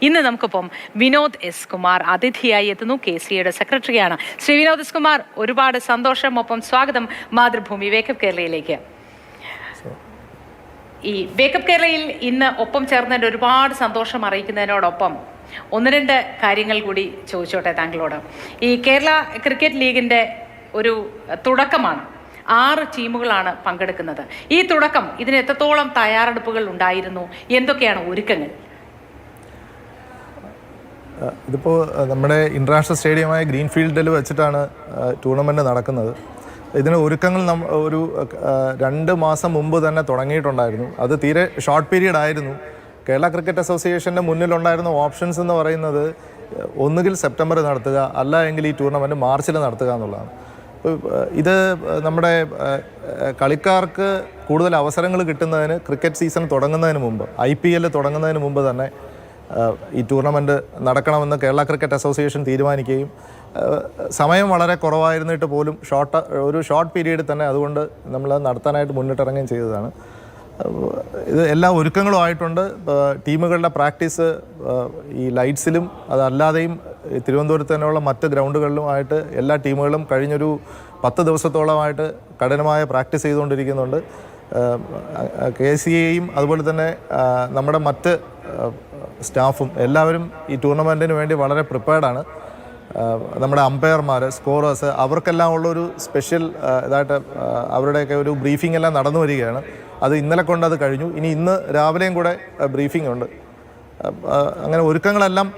ഇന്ന് നമുക്കിപ്പം വിനോദ് എസ് കുമാർ അതിഥിയായി എത്തുന്നു. KCAയുടെ സെക്രട്ടറിയാണ് ശ്രീ വിനോദ് എസ് കുമാർ. ഒരുപാട് സന്തോഷം, ഒപ്പം സ്വാഗതം മാതൃഭൂമി വേക്കപ്പ് കേരളയിലേക്ക്. ഈ വേക്കപ്പ് കേരളയിൽ ഇന്ന് ഒപ്പം ചേർന്നതിൻ്റെ ഒരുപാട് സന്തോഷം അറിയിക്കുന്നതിനോടൊപ്പം ഒന്ന് രണ്ട് കാര്യങ്ങൾ കൂടി ചോദിച്ചോട്ടെ താങ്കളോട്. ഈ കേരള ക്രിക്കറ്റ് ലീഗിൻ്റെ ഒരു തുടക്കമാണ്. 6 ടീമുകളാണ് പങ്കെടുക്കുന്നത്. ഈ തുടക്കം ഇതിന് എത്രത്തോളം തയ്യാറെടുപ്പുകൾ ഉണ്ടായിരുന്നു? എന്തൊക്കെയാണ് ഒരുക്കങ്ങൾ? ഇതിപ്പോൾ നമ്മുടെ ഇൻ്റർനാഷണൽ സ്റ്റേഡിയമായ ഗ്രീൻഫീൽഡിൽ വെച്ചിട്ടാണ് ടൂർണമെൻറ്റ് നടക്കുന്നത്. ഇതിന് ഒരുക്കങ്ങൾ ഒരു 2 മാസം മുമ്പ് തന്നെ തുടങ്ങിയിട്ടുണ്ടായിരുന്നു. അത് തീരെ ഷോർട്ട് പീരീഡ് ആയിരുന്നു. കേരള ക്രിക്കറ്റ് അസോസിയേഷൻ്റെ മുന്നിലുണ്ടായിരുന്ന ഓപ്ഷൻസ് എന്ന് പറയുന്നത് ഒന്നുകിൽ സെപ്റ്റംബർ നടത്തുക, അല്ല എങ്കിൽ ഈ ടൂർണമെൻറ്റ് മാർച്ചിൽ നടത്തുക എന്നുള്ളതാണ്. ഇത് നമ്മുടെ കളിക്കാർക്ക് കൂടുതൽ അവസരങ്ങൾ കിട്ടുന്നതിന് ക്രിക്കറ്റ് സീസൺ തുടങ്ങുന്നതിന് മുമ്പ്, IPL തുടങ്ങുന്നതിന് മുമ്പ് തന്നെ ഈ ടൂർണമെൻറ്റ് നടക്കണമെന്ന് കേരള ക്രിക്കറ്റ് അസോസിയേഷൻ തീരുമാനിക്കുകയും സമയം വളരെ കുറവായിരുന്നിട്ട് പോലും ഒരു ഷോർട്ട് പീരീഡിൽ തന്നെ അതുകൊണ്ട് നമ്മൾ നടത്താനായിട്ട് മുന്നിട്ടിറങ്ങുകയും ചെയ്തതാണ്. ഇത് എല്ലാ ഒരുക്കങ്ങളും ആയിട്ടുണ്ട്. ടീമുകളുടെ പ്രാക്ടീസ് ഈ ലൈറ്റ്സിലും അതല്ലാതെയും തിരുവനന്തപുരത്ത് തന്നെയുള്ള മറ്റ് ഗ്രൗണ്ടുകളിലുമായിട്ട് എല്ലാ ടീമുകളും കഴിഞ്ഞൊരു 10 ദിവസത്തോളമായിട്ട് കഠിനമായ പ്രാക്ടീസ് ചെയ്തുകൊണ്ടിരിക്കുന്നുണ്ട്. KCAയും അതുപോലെ തന്നെ നമ്മുടെ മറ്റ് സ്റ്റാഫും എല്ലാവരും ഈ ടൂർണമെൻറ്റിന് വേണ്ടി വളരെ പ്രിപ്പയർഡാണ്. നമ്മുടെ അമ്പയർമാർ, സ്കോറേഴ്സ്, അവർക്കെല്ലാം ഉള്ളൊരു സ്പെഷ്യൽ ഇതായിട്ട് അവരുടെയൊക്കെ ഒരു ബ്രീഫിംഗ് എല്ലാം നടന്നു വരികയാണ്. അത് ഇന്നലെ കൊണ്ട് അത് കഴിഞ്ഞു. ഇന്ന് രാവിലെയും കൂടെ ബ്രീഫിംഗ് ഉണ്ട്. അങ്ങനെ ഒരുക്കങ്ങളെല്ലാം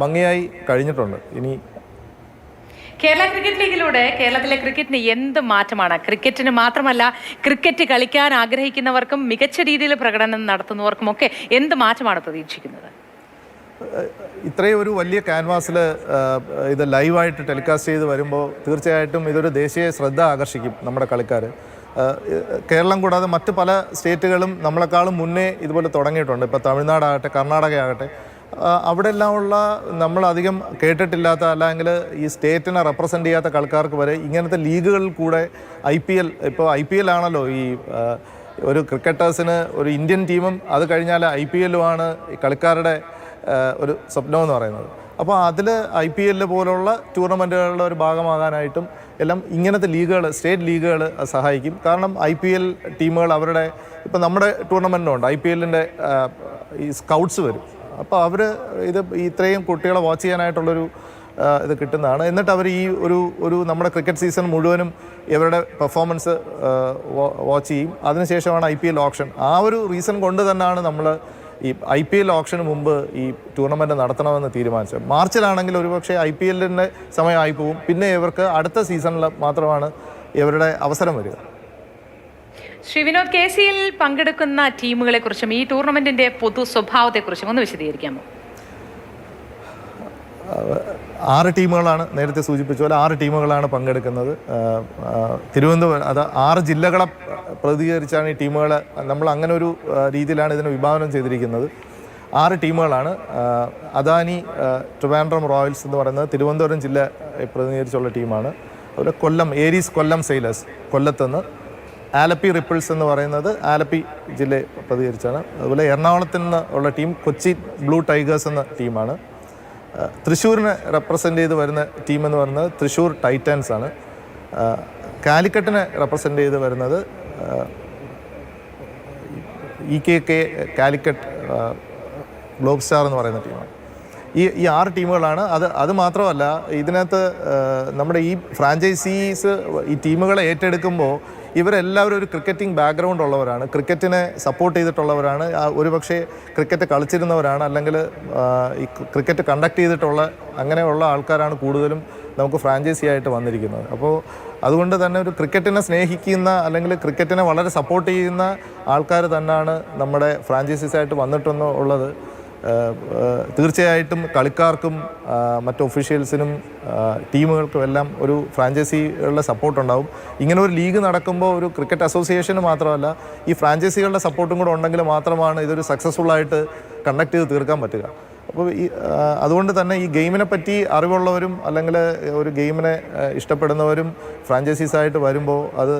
ഭംഗിയായി കഴിഞ്ഞിട്ടുണ്ട്. ഇനി കേരള ക്രിക്കറ്റ് ലീഗിലൂടെ കേരളത്തിലെ ക്രിക്കറ്റിന് എന്ത് മാറ്റമാണ്? ക്രിക്കറ്റിന് മാത്രമല്ല, ക്രിക്കറ്റ് കളിക്കാൻ ആഗ്രഹിക്കുന്നവർക്കും മികച്ച രീതിയിൽ പ്രകടനം നടത്തുന്നവർക്കും ഒക്കെ എന്ത് മാറ്റമാണ് പ്രതീക്ഷിക്കുന്നത്? ഇത്രയും ഒരു വലിയ ക്യാൻവാസിൽ ഇത് ലൈവായിട്ട് ടെലികാസ്റ്റ് ചെയ്ത് വരുമ്പോൾ തീർച്ചയായിട്ടും ഇതൊരു ദേശീയ ശ്രദ്ധ ആകർഷിക്കും നമ്മുടെ കളിക്കാർ. കേരളം കൂടാതെ മറ്റ് പല സ്റ്റേറ്റുകളും നമ്മളെക്കാളും മുന്നേ ഇതുപോലെ തുടങ്ങിയിട്ടുണ്ട്. ഇപ്പോൾ തമിഴ്നാടാകട്ടെ, കർണാടക ആകട്ടെ, അവിടെ എല്ലാം ഉള്ള നമ്മളധികം കേട്ടിട്ടില്ലാത്ത അല്ലെങ്കിൽ ഈ സ്റ്റേറ്റിനെ റെപ്രസെൻ്റ് ചെയ്യാത്ത കളിക്കാർക്ക് വരെ ഇങ്ങനത്തെ ലീഗുകളിൽ കൂടെ ഇപ്പോൾ IPL ആണല്ലോ ഈ ഒരു ക്രിക്കറ്റേഴ്സിന് ഒരു ഇന്ത്യൻ ടീമും അത് കഴിഞ്ഞാൽ IPLുമാണ് ഈ കളിക്കാരുടെ ഒരു സ്വപ്നം എന്ന് പറയുന്നത്. അപ്പോൾ അതിൽ IPL പോലുള്ള ടൂർണമെൻറ്റുകളുടെ ഒരു ഭാഗമാകാനായിട്ടും എല്ലാം ഇങ്ങനത്തെ ലീഗുകൾ, സ്റ്റേറ്റ് ലീഗുകൾ സഹായിക്കും. കാരണം IPL ടീമുകൾ അവരുടെ ഇപ്പോൾ നമ്മുടെ ടൂർണമെൻറ്റിനുണ്ട് IPLൻ്റെ ഈ സ്കൗട്ട്സ് വരും. അപ്പോൾ അവർ ഇത്രയും കുട്ടികളെ വാച്ച് ചെയ്യാനായിട്ടുള്ളൊരു ഇത് കിട്ടുന്നതാണ്. എന്നിട്ട് അവർ ഈ ഒരു നമ്മുടെ ക്രിക്കറ്റ് സീസൺ മുഴുവനും ഇവരുടെ പെർഫോമൻസ് വാച്ച് ചെയ്യും. അതിനുശേഷമാണ് IPL ഓപ്ഷൻ. ആ ഒരു റീസൺ കൊണ്ട് തന്നെയാണ് നമ്മൾ ഈ IPL ഓപ്ഷന് മുമ്പ് ഈ ടൂർണമെൻറ്റ് നടത്തണമെന്ന് തീരുമാനിച്ചത്. മാർച്ചിലാണെങ്കിൽ ഒരുപക്ഷെ IPLൻ്റെ സമയമായി പോവും. പിന്നെ ഇവർക്ക് അടുത്ത സീസണിൽ മാത്രമാണ് ഇവരുടെ അവസരം വരിക. ശ്രീ വിനോദ്, KCAയിൽ പങ്കെടുക്കുന്ന ടീമുകളെ കുറിച്ചും ഈ ടൂർണമെന്റിന്റെ പൊതു സ്വഭാവത്തെക്കുറിച്ചും ഒന്ന് വിശദീകരിക്കാമോ? 6 ടീമുകളാണ്, നേരത്തെ സൂചിപ്പിച്ച പോലെ 6 ടീമുകളാണ് പങ്കെടുക്കുന്നത്. തിരുവനന്തപുരം, അത് 6 ജില്ലകളെ പ്രതികരിച്ചാണ് ഈ ടീമുകളെ, നമ്മൾ അങ്ങനെ ഒരു രീതിയിലാണ് ഇതിനെ വിഭാവനം ചെയ്തിരിക്കുന്നത്. 6 ടീമുകളാണ്. അദാനി ട്രിവാൻഡ്രം റോയൽസ് എന്ന് പറയുന്നത് തിരുവനന്തപുരം ജില്ല പ്രതിനിധീകരിച്ചുള്ള ടീമാണ്. അതുപോലെ കൊല്ലം ഏരീസ് കൊല്ലം സെയിലേഴ്സ് കൊല്ലത്തുനിന്ന്, ആലപ്പി റിപ്പിൾസ് എന്ന് പറയുന്നത് ആലപ്പി ജില്ലയെ പ്രതികരിച്ചാണ്. അതുപോലെ എറണാകുളത്ത് നിന്ന് ഉള്ള ടീം കൊച്ചി ബ്ലൂ ടൈഗേഴ്സ് എന്ന ടീമാണ്. തൃശ്ശൂരിനെ റെപ്രസെൻ്റ് ചെയ്ത് വരുന്ന ടീം എന്ന് പറയുന്നത് തൃശ്ശൂർ ടൈറ്റൻസ് ആണ്. കാലിക്കറ്റിനെ റെപ്രസെൻ്റ് ചെയ്ത് വരുന്നത് EKK കാലിക്കറ്റ് ഗ്ലോബ് സ്റ്റാർ എന്ന് പറയുന്ന ടീമാണ്. ഈ 6 ടീമുകളാണ്. അത് മാത്രമല്ല, ഇതിനകത്ത് നമ്മുടെ ഈ ഫ്രാഞ്ചൈസീസ് ഈ ടീമുകളെ ഏറ്റെടുക്കുമ്പോൾ ഇവരെല്ലാവരും ഒരു ക്രിക്കറ്റിംഗ് ബാക്ക്ഗ്രൗണ്ട് ഉള്ളവരാണ്, ക്രിക്കറ്റിനെ സപ്പോർട്ട് ചെയ്തിട്ടുള്ളവരാണ്, ഒരുപക്ഷെ ക്രിക്കറ്റ് കളിച്ചിരുന്നവരാണ്, അല്ലെങ്കിൽ ഈ ക്രിക്കറ്റ് കണ്ടക്ട് ചെയ്തിട്ടുള്ള അങ്ങനെയുള്ള ആൾക്കാരാണ് കൂടുതലും നമുക്ക് ഫ്രാഞ്ചൈസി ആയിട്ട് വന്നിരിക്കുന്നത്. അപ്പോൾ അതുകൊണ്ട് തന്നെ ഒരു ക്രിക്കറ്റിനെ സ്നേഹിക്കുന്ന അല്ലെങ്കിൽ ക്രിക്കറ്റിനെ വളരെ സപ്പോർട്ട് ചെയ്യുന്ന ആൾക്കാർ തന്നെയാണ് നമ്മുടെ ഫ്രാഞ്ചൈസീസായിട്ട് വന്നിട്ടുള്ളത്. തീർച്ചയായിട്ടും കളിക്കാർക്കും മറ്റ് ഒഫീഷ്യൽസിനും ടീമുകൾക്കും എല്ലാം ഒരു ഫ്രാഞ്ചൈസികളുടെ സപ്പോർട്ടുണ്ടാവും. ഇങ്ങനെ ഒരു ലീഗ് നടക്കുമ്പോൾ ഒരു ക്രിക്കറ്റ് അസോസിയേഷന് മാത്രമല്ല, ഈ ഫ്രാഞ്ചൈസികളുടെ സപ്പോർട്ടും കൂടെ ഉണ്ടെങ്കിൽ മാത്രമാണ് ഇതൊരു സക്സസ്ഫുള്ളായിട്ട് കണ്ടക്ട് ചെയ്ത് തീർക്കാൻ പറ്റുക. അപ്പോൾ അതുകൊണ്ട് തന്നെ ഈ ഗെയിമിനെ പറ്റി അറിവുള്ളവരും അല്ലെങ്കിൽ ഒരു ഗെയിമിനെ ഇഷ്ടപ്പെടുന്നവരും ഫ്രാഞ്ചൈസീസായിട്ട് വരുമ്പോൾ അത്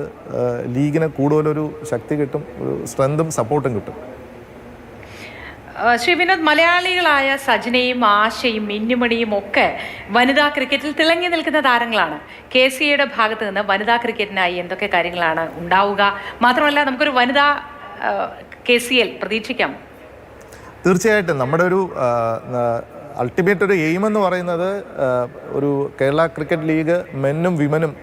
ലീഗിന് കൂടുതലൊരു ശക്തി കിട്ടും, ഒരു സ്ട്രെങ്തും സപ്പോർട്ടും കിട്ടും. ശ്രീ വിനോദ്, മലയാളികളായ സജനയും ആശയും മിന്നുമണിയും ഒക്കെ വനിതാ ക്രിക്കറ്റിൽ തിളങ്ങി നിൽക്കുന്ന താരങ്ങളാണ്. KCAയുടെ ഭാഗത്ത് നിന്ന് വനിതാ ക്രിക്കറ്റിനായി എന്തൊക്കെ കാര്യങ്ങളാണ് ഉണ്ടാവുക? മാത്രമല്ല, നമുക്കൊരു വനിതാ KCL പ്രതീക്ഷിക്കാം. തീർച്ചയായിട്ടും നമ്മുടെ ഒരു അൾട്ടിമേറ്റ് ഒരു എയിം എന്ന് പറയുന്നത് ഒരു കേരള ക്രിക്കറ്റ് ലീഗ് മെന്നും വിമനും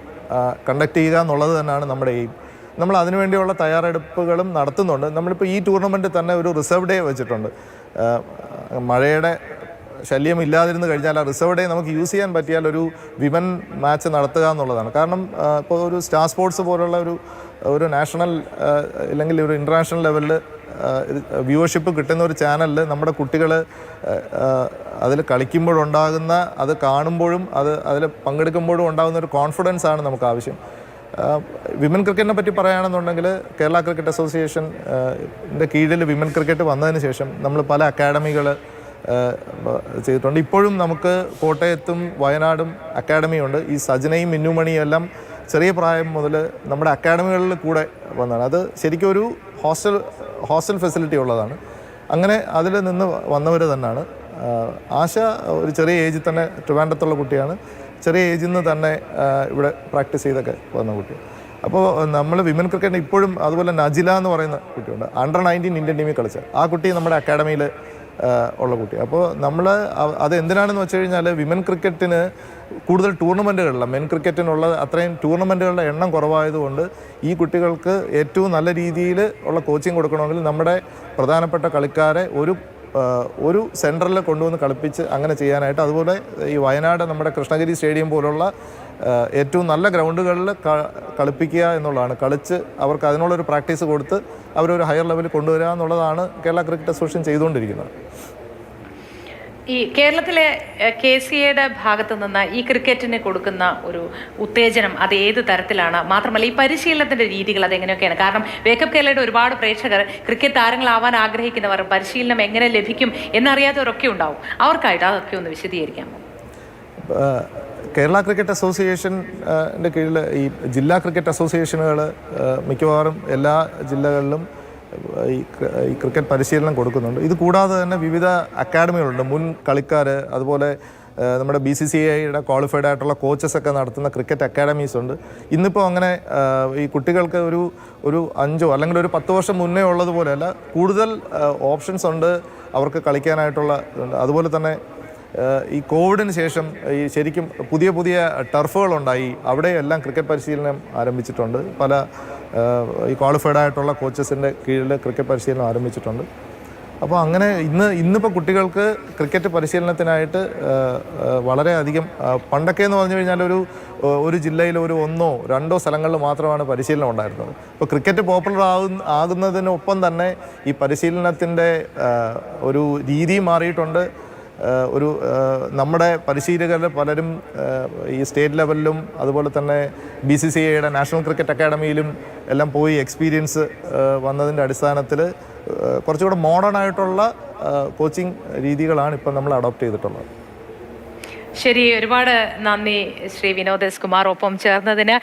കണ്ടക്ട് ചെയ്യുക എന്നുള്ളത് തന്നെയാണ് നമ്മുടെ എയിം. നമ്മൾ അതിനുവേണ്ടിയുള്ള തയ്യാറെടുപ്പുകളും നടത്തുന്നുണ്ട്. നമ്മളിപ്പോൾ ഈ ടൂർണമെൻറ്റിൽ തന്നെ ഒരു റിസർവ് ഡേ വെച്ചിട്ടുണ്ട്. മഴയുടെ ശല്യം ഇല്ലാതിരുന്ന് കഴിഞ്ഞാൽ ആ റിസർവ് ഡേ നമുക്ക് യൂസ് ചെയ്യാൻ പറ്റിയാൽ ഒരു വിമൻ മാച്ച് നടത്തുക എന്നുള്ളതാണ്. കാരണം ഇപ്പോൾ ഒരു സ്റ്റാർ സ്പോർട്സ് പോലുള്ള ഒരു നാഷണൽ അല്ലെങ്കിൽ ഒരു ഇൻ്റർനാഷണൽ ലെവലിൽ വ്യൂവർഷിപ്പ് കിട്ടുന്ന ഒരു ചാനലിൽ നമ്മുടെ കുട്ടികൾ അതിൽ കളിക്കുമ്പോഴുണ്ടാകുന്ന, അത് കാണുമ്പോഴും അതിൽ പങ്കെടുക്കുമ്പോഴും ഉണ്ടാകുന്ന ഒരു കോൺഫിഡൻസ് ആണ് നമുക്ക് ആവശ്യം. വിമൻ ക്രിക്കറ്റിനെ പറ്റി പറയുകയാണെന്നുണ്ടെങ്കിൽ കേരള ക്രിക്കറ്റ് അസോസിയേഷൻ്റെ കീഴിൽ വിമൻ ക്രിക്കറ്റ് വന്നതിന് ശേഷം നമ്മൾ പല അക്കാഡമികൾ ചെയ്തിട്ടുണ്ട്. ഇപ്പോഴും നമുക്ക് കോട്ടയത്തും വയനാടും അക്കാഡമിയുണ്ട്. ഈ സജനയും മിന്നുമണിയും എല്ലാം ചെറിയ പ്രായം മുതൽ നമ്മുടെ അക്കാഡമികളിൽ കൂടെ വന്നതാണ്. അത് ശരിക്കും ഒരു ഹോസ്റ്റൽ ഫെസിലിറ്റി ഉള്ളതാണ്. അങ്ങനെ അതിൽ നിന്ന് വന്നവർ തന്നെയാണ്. ആശ ഒരു ചെറിയ ഏജിൽ തന്നെ ട്രിവാൻഡ്രത്തുള്ള കുട്ടിയാണ്. ചെറിയ ഏജിൽ നിന്ന് തന്നെ ഇവിടെ പ്രാക്ടീസ് ചെയ്തൊക്കെ വന്ന കുട്ടി. അപ്പോൾ നമ്മൾ വിമൻ ക്രിക്കറ്റിന് ഇപ്പോഴും, അതുപോലെ നജില എന്ന് പറയുന്ന കുട്ടിയുണ്ട്, അണ്ടർ-19 ഇന്ത്യൻ ടീമിൽ കളിച്ച ആ കുട്ടി നമ്മുടെ അക്കാഡമിയിൽ ഉള്ള കുട്ടി. അപ്പോൾ നമ്മൾ അത് എന്തിനാണെന്ന് വെച്ച് കഴിഞ്ഞാൽ വിമൻ ക്രിക്കറ്റിന് കൂടുതൽ ടൂർണമെൻറ്റുകളില്ല. മെൻ ക്രിക്കറ്റിനുള്ള അത്രയും ടൂർണമെൻറ്റുകളുടെ എണ്ണം കുറവായതുകൊണ്ട് ഈ കുട്ടികൾക്ക് ഏറ്റവും നല്ല രീതിയിൽ ഉള്ള കോച്ചിങ് കൊടുക്കണമെങ്കിൽ നമ്മുടെ പ്രധാനപ്പെട്ട കളിക്കാരെ ഒരു സെൻറ്ററിൽ കൊണ്ടുവന്ന് കളിപ്പിച്ച് അങ്ങനെ ചെയ്യാനായിട്ട്, അതുപോലെ ഈ വയനാട് നമ്മുടെ കൃഷ്ണഗിരി സ്റ്റേഡിയം പോലുള്ള ഏറ്റവും നല്ല ഗ്രൗണ്ടുകളിൽ കളിപ്പിക്കുക എന്നുള്ളതാണ്. കളിച്ച് അവർക്ക് അതിനുള്ളൊരു പ്രാക്ടീസ് കൊടുത്ത് അവരൊരു ഹയർ ലെവലിൽ കൊണ്ടുവരിക എന്നുള്ളതാണ് കേരള ക്രിക്കറ്റ് അസോസിയേഷൻ ചെയ്തുകൊണ്ടിരിക്കുന്നത്. ഈ കേരളത്തിലെ KCAയുടെ ഭാഗത്തു നിന്ന് ഈ ക്രിക്കറ്റിന് കൊടുക്കുന്ന ഒരു ഉത്തേജനം അത് ഏത് തരത്തിലാണ്? മാത്രമല്ല, ഈ പരിശീലനത്തിൻ്റെ രീതികൾ അതെങ്ങനെയൊക്കെയാണ്? കാരണം വേക്കപ്പ് കേരളയുടെ ഒരുപാട് പ്രേക്ഷകർ, ക്രിക്കറ്റ് താരങ്ങളാവാൻ ആഗ്രഹിക്കുന്നവർ, പരിശീലനം എങ്ങനെ ലഭിക്കും എന്നറിയാത്തവരൊക്കെ ഉണ്ടാവും. അവർക്കായിട്ട് അതൊക്കെ ഒന്ന് വിശദീകരിക്കാമോ? കേരള ക്രിക്കറ്റ് അസോസിയേഷൻ്റെ കീഴിൽ ഈ ജില്ലാ ക്രിക്കറ്റ് അസോസിയേഷനുകൾ മിക്കവാറും എല്ലാ ജില്ലകളിലും ഈ ക്രിക്കറ്റ് പരിശീലനം കൊടുക്കുന്നുണ്ട്. ഇത് കൂടാതെ തന്നെ വിവിധ അക്കാഡമികളുണ്ട്. മുൻ കളിക്കാർ, അതുപോലെ നമ്മുടെ BCCIയുടെ ക്വാളിഫൈഡ് ആയിട്ടുള്ള കോച്ചസൊക്കെ നടത്തുന്ന ക്രിക്കറ്റ് അക്കാഡമീസ് ഉണ്ട്. ഇന്നിപ്പോൾ അങ്ങനെ ഈ കുട്ടികൾക്ക് ഒരു 5 അല്ലെങ്കിൽ ഒരു 10 വർഷം മുന്നേ ഉള്ളതുപോലെയല്ല, കൂടുതൽ ഓപ്ഷൻസ് ഉണ്ട് അവർക്ക് കളിക്കാനായിട്ടുള്ള. അതുപോലെ തന്നെ ഈ കോവിഡിന് ശേഷം ഈ ശരിക്കും പുതിയ ടർഫുകളുണ്ടായി. അവിടെയെല്ലാം ക്രിക്കറ്റ് പരിശീലനം ആരംഭിച്ചിട്ടുണ്ട്. പല ഈ ക്വാളിഫൈഡ് ആയിട്ടുള്ള കോച്ചസിൻ്റെ കീഴിൽ ക്രിക്കറ്റ് പരിശീലനം ആരംഭിച്ചിട്ടുണ്ട്. അപ്പോൾ അങ്ങനെ ഇന്നിപ്പോൾ കുട്ടികൾക്ക് ക്രിക്കറ്റ് പരിശീലനത്തിനായിട്ട് വളരെയധികം, പണ്ടൊക്കെ എന്ന് പറഞ്ഞു കഴിഞ്ഞാൽ ഒരു ജില്ലയിൽ 1 or 2 സ്ഥലങ്ങളിൽ മാത്രമാണ് പരിശീലനം ഉണ്ടായിരുന്നത്. ഇപ്പോൾ ക്രിക്കറ്റ് പോപ്പുലർ ആകുന്നതിനൊപ്പം തന്നെ ഈ പരിശീലനത്തിൻ്റെ ഒരു രീതി മാറിയിട്ടുണ്ട്. നമ്മുടെ പരിശീലകർ പലരും ഈ സ്റ്റേറ്റ് ലെവലിലും അതുപോലെ തന്നെ BCCIയുടെ നാഷണൽ ക്രിക്കറ്റ് അക്കാഡമിയിലും എല്ലാം പോയി എക്സ്പീരിയൻസ് വന്നതിൻ്റെ അടിസ്ഥാനത്തിൽ കുറച്ചുകൂടെ മോഡേൺ ആയിട്ടുള്ള കോച്ചിങ് രീതികളാണ് ഇപ്പം നമ്മൾ അഡോപ്റ്റ് ചെയ്തിട്ടുള്ളത്. ശരി, ഒരുപാട് നന്ദി ശ്രീ വിനോദ് S. കുമാർ ഒപ്പം ചേർന്നതിന്.